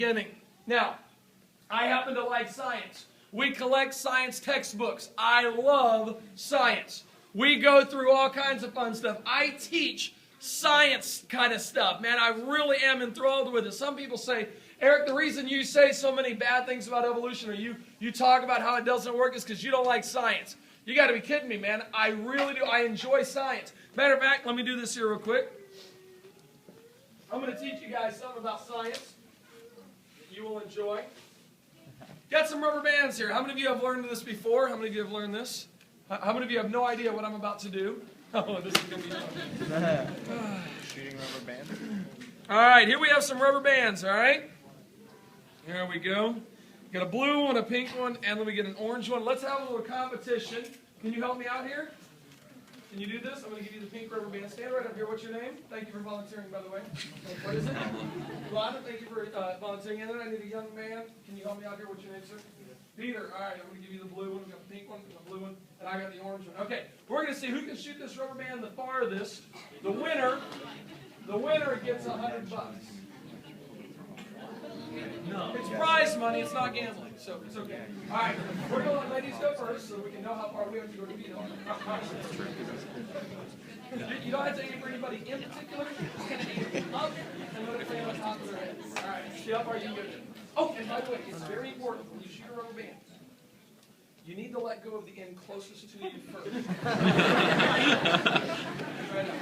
beginning. Now, I happen to like science. We collect science textbooks. I love science. We go through all kinds of fun stuff. I teach science kind of stuff. Man, I really am enthralled with it. Some people say, Eric, the reason you say so many bad things about evolution or you talk about how it doesn't work is because you don't like science. You got to be kidding me, man. I really do. I enjoy science. Matter of fact, let me do this here real quick. I'm going to teach you guys something about science that you will enjoy. Got some rubber bands here. How many of you have learned this before? How many of you have learned this? How many of you have no idea what I'm about to do? Oh, this is going to be fun. Shooting rubber bands. All right, here we have some rubber bands, all right? There we go. Got a blue one, a pink one, and let me get an orange one. Let's have a little competition. Can you help me out here? Can you do this? I'm going to give you the pink rubber band. Stand right up here. What's your name? Thank you for volunteering, by the way. What is it? Rhonda, thank you for volunteering. And then I need a young man. Can you help me out here? What's your name, sir? Peter. All right, I'm going to give you the blue one. We got the pink one, the blue one, and I got the orange one. Okay, we're going to see who can shoot this rubber band the farthest. The winner gets $100. No. It's prize money. It's not gambling, so it's okay. All right, we're going to let ladies go first so we can know how far we have to go to beat them. You don't have to aim for anybody in particular. Just kind of aim up and let it land on top of their head. All right, see how far you can go. Oh, and by the way, it's very important when you shoot a rubber band, you need to let go of the end closest to you first. Right now.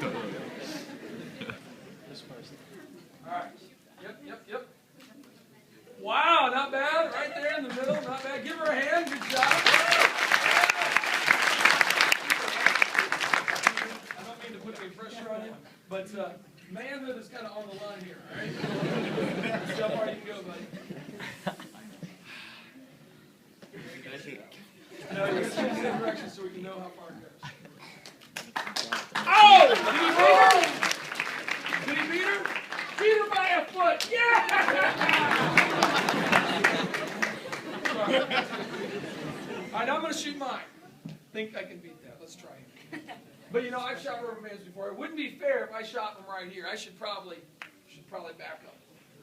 This first. All right. Yep. Wow, not bad. Right there in the middle, not bad. Give her a hand. Good job. I don't mean to put any pressure on you, but manhood is kind of on the line here, all right? See how far you can go, buddy. No, you're going to change the direction so we can know how far it goes. Oh! Did he beat her? Beat her by a foot! Yeah! All right, now I'm going to shoot mine. I think I can beat that. Let's try it. But you know, I've shot rubber bands before. It wouldn't be fair if I shot them right here. I should probably back up.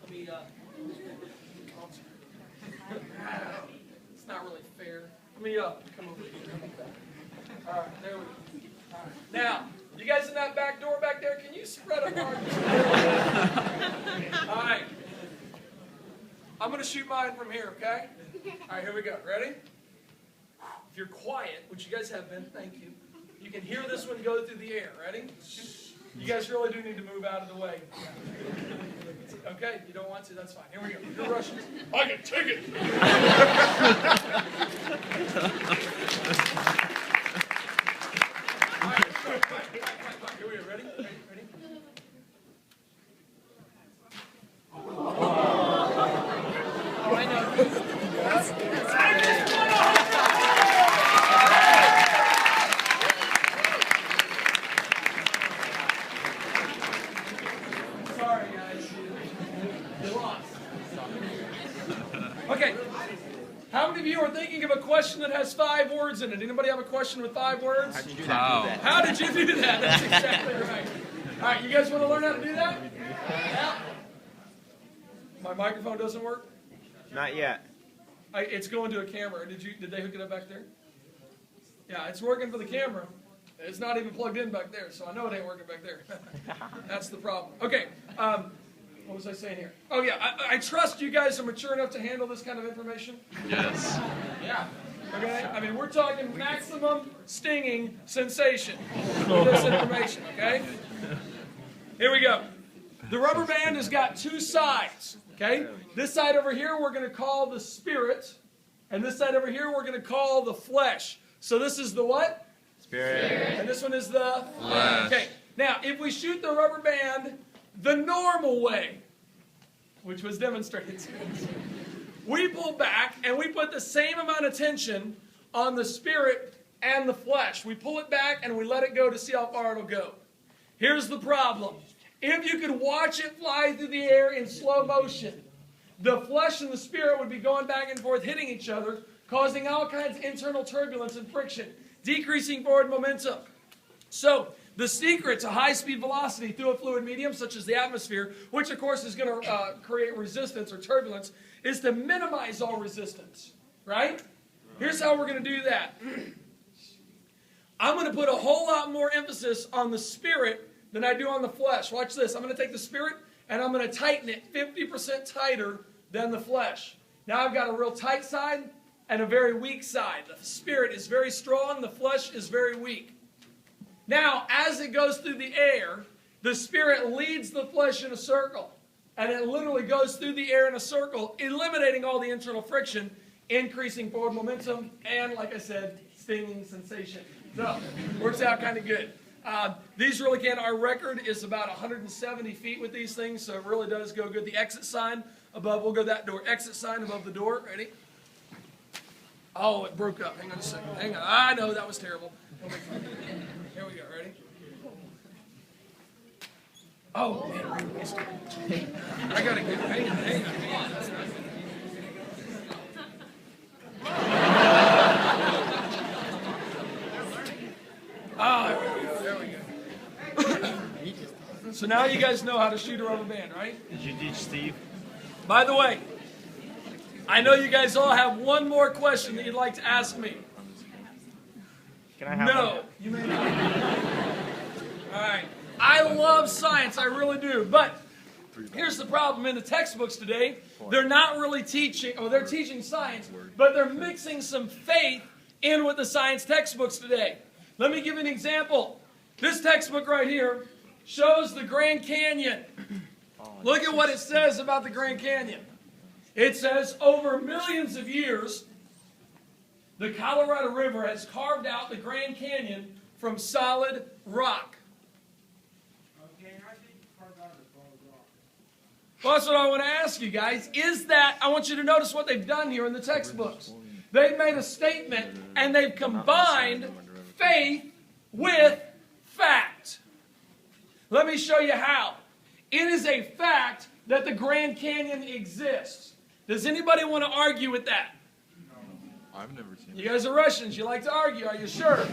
Let me, it's not really fair. Let me, come over here. All right, there we go. All right. Now, you guys in that back door back there, can you spread apart? All right. I'm going to shoot mine from here, okay? All right, here we go. Ready? If you're quiet, which you guys have been, thank you. You can hear this one go through the air. Ready? You guys really do need to move out of the way. Okay? You don't want to? That's fine. Here we go. You're Russians. I can take it. All right. Here we go. Ready? Ready? Oh, I know. I just won a Sorry, guys. You lost. Okay. How many of you are thinking of a question that has 5 words in it? Anybody have a question with 5 words? How did you do that? How did you do that? That's exactly right. All right, you guys want to learn how to do that? Yeah. My microphone doesn't work? Not yet. It's going to a camera. Did they hook it up back there? Yeah, it's working for the camera. It's not even plugged in back there, so I know it ain't working back there. That's the problem. Okay, what was I saying here? Oh yeah, I trust you guys are mature enough to handle this kind of information? Yes. Yeah. Okay? I mean, we're talking maximum stinging sensation with this information, okay? Here we go. The rubber band has got 2 sides, okay? This side over here we're going to call the spirit, and this side over here we're going to call the flesh. So this is the what? Spirit. And this one is the flesh. Okay. Now, if we shoot the rubber band the normal way, which was demonstrated, we pull back and we put the same amount of tension on the spirit and the flesh. We pull it back and we let it go to see how far it'll go. Here's the problem. If you could watch it fly through the air in slow motion, the flesh and the spirit would be going back and forth, hitting each other, causing all kinds of internal turbulence and friction, decreasing forward momentum. So The secret to high-speed velocity through a fluid medium, such as the atmosphere, which of course is going to create resistance or turbulence, is to minimize all resistance, right? Here's how we're going to do that. I'm going to put a whole lot more emphasis on the spirit than I do on the flesh. Watch this. I'm going to take the spirit and I'm going to tighten it 50% tighter than the flesh. Now I've got a real tight side and a very weak side. The spirit is very strong. The flesh is very weak. Now, as it goes through the air, the spirit leads the flesh in a circle. And it literally goes through the air in a circle, eliminating all the internal friction, increasing forward momentum, and, like I said, stinging sensation. So, works out kind of good. These really can. Our record is about 170 feet with these things, so it really does go good. The exit sign above, we'll go that door. Exit sign above the door. Ready? Oh, it broke up. Hang on a second. Hang on. I know, that was terrible. Here we go. Ready? Oh, man. I got to get. Hang on. That's not good. Oh, there we go. So now you guys know how to shoot a rubber band, right? Did you teach Steve? By the way, I know you guys all have one more question that you'd like to ask me. Can I have No, one? you may not. All right. I love science, I really do. But here's the problem in the textbooks today. They're not really teaching, or they're teaching science, but they're mixing some faith in with the science textbooks today. Let me give you an example. This textbook right here shows the Grand Canyon. Look at what it says about the Grand Canyon. It says, over millions of years, the Colorado River has carved out the Grand Canyon from solid rock. Okay, I think carved out of solid rock. Well, that's what I want to ask you guys. Is that, I want you to notice what they've done here in the textbooks. They've made a statement, and they've combined faith with fact. Let me show you how. It is a fact that the Grand Canyon exists. Does anybody want to argue with that? I've never seen it. You guys are Russians. You like to argue. Are you sure?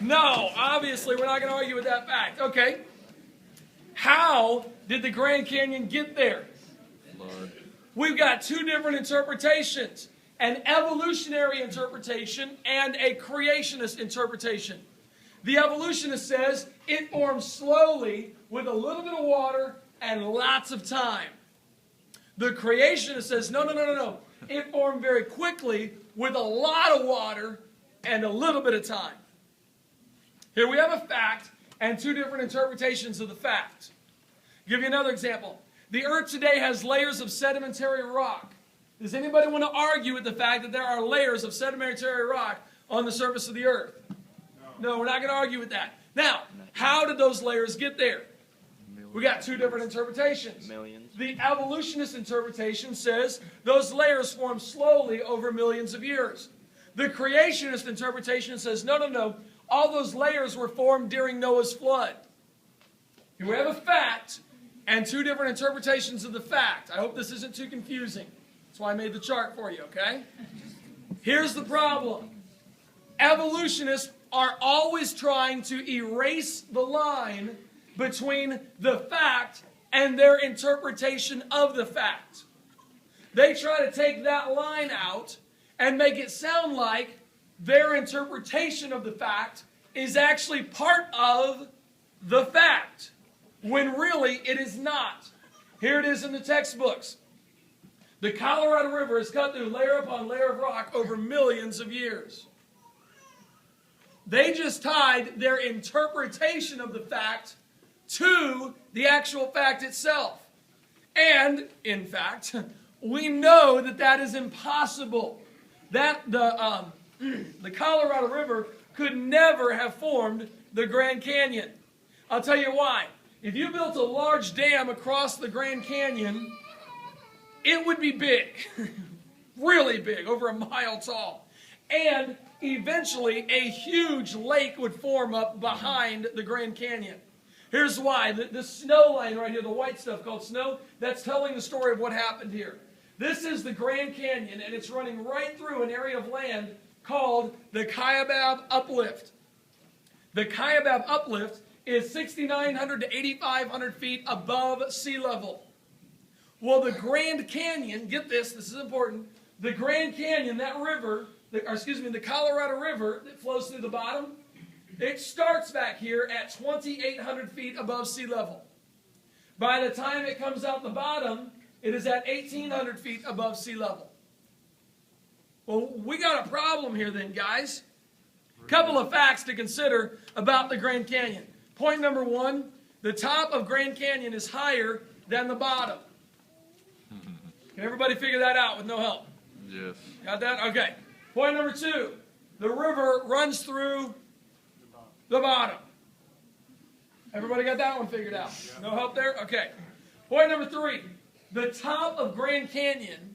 No, obviously we're not going to argue with that fact. Okay. How did the Grand Canyon get there? Flood. We've got two different interpretations. An evolutionary interpretation and a creationist interpretation. The evolutionist says it formed slowly with a little bit of water and lots of time. The creationist says, no. It formed very quickly with a lot of water and a little bit of time. Here we have a fact and two different interpretations of the fact. I'll give you another example. The earth today has layers of sedimentary rock. Does anybody want to argue with the fact that there are layers of sedimentary rock on the surface of the earth? No, we're not going to argue with that. Now, how did those layers get there? We got two different interpretations. Millions. The evolutionist interpretation says those layers form slowly over millions of years. The creationist interpretation says, no. All those layers were formed during Noah's flood. Here we have a fact and two different interpretations of the fact. I hope this isn't too confusing. That's why I made the chart for you, okay? Here's the problem. Evolutionists are always trying to erase the line between the fact and their interpretation of the fact. They try to take that line out and make it sound like their interpretation of the fact is actually part of the fact, when really it is not. Here it is in the textbooks. The Colorado River is cut through layer upon layer of rock over millions of years. They just tied their interpretation of the fact to the actual fact itself. And, in fact, we know that that is impossible. That the Colorado River could never have formed the Grand Canyon. I'll tell you why. If you built a large dam across the Grand Canyon, it would be big. Really big, over 1 mile tall. And eventually a huge lake would form up behind the Grand Canyon. Here's why. The snow line right here, the white stuff called snow, that's telling the story of what happened here. This is the Grand Canyon, and it's running right through an area of land called the Kaibab Uplift. The Kaibab uplift is 6,900 to 8,500 feet above sea level. Well, the Grand Canyon, get this, this is important. The Grand Canyon, that river, the Colorado River that flows through the bottom, it starts back here at 2,800 feet above sea level. By the time it comes out the bottom, it is at 1,800 feet above sea level. Well, we got a problem here then, guys. Couple of facts to consider about the Grand Canyon. Point number one, the top of Grand Canyon is higher than the bottom. Can everybody figure that out with no help? Yes. Got that? Okay. Point number two, the river runs through the bottom. Everybody got that one figured out? No help there? Okay. Point number three, the top of Grand Canyon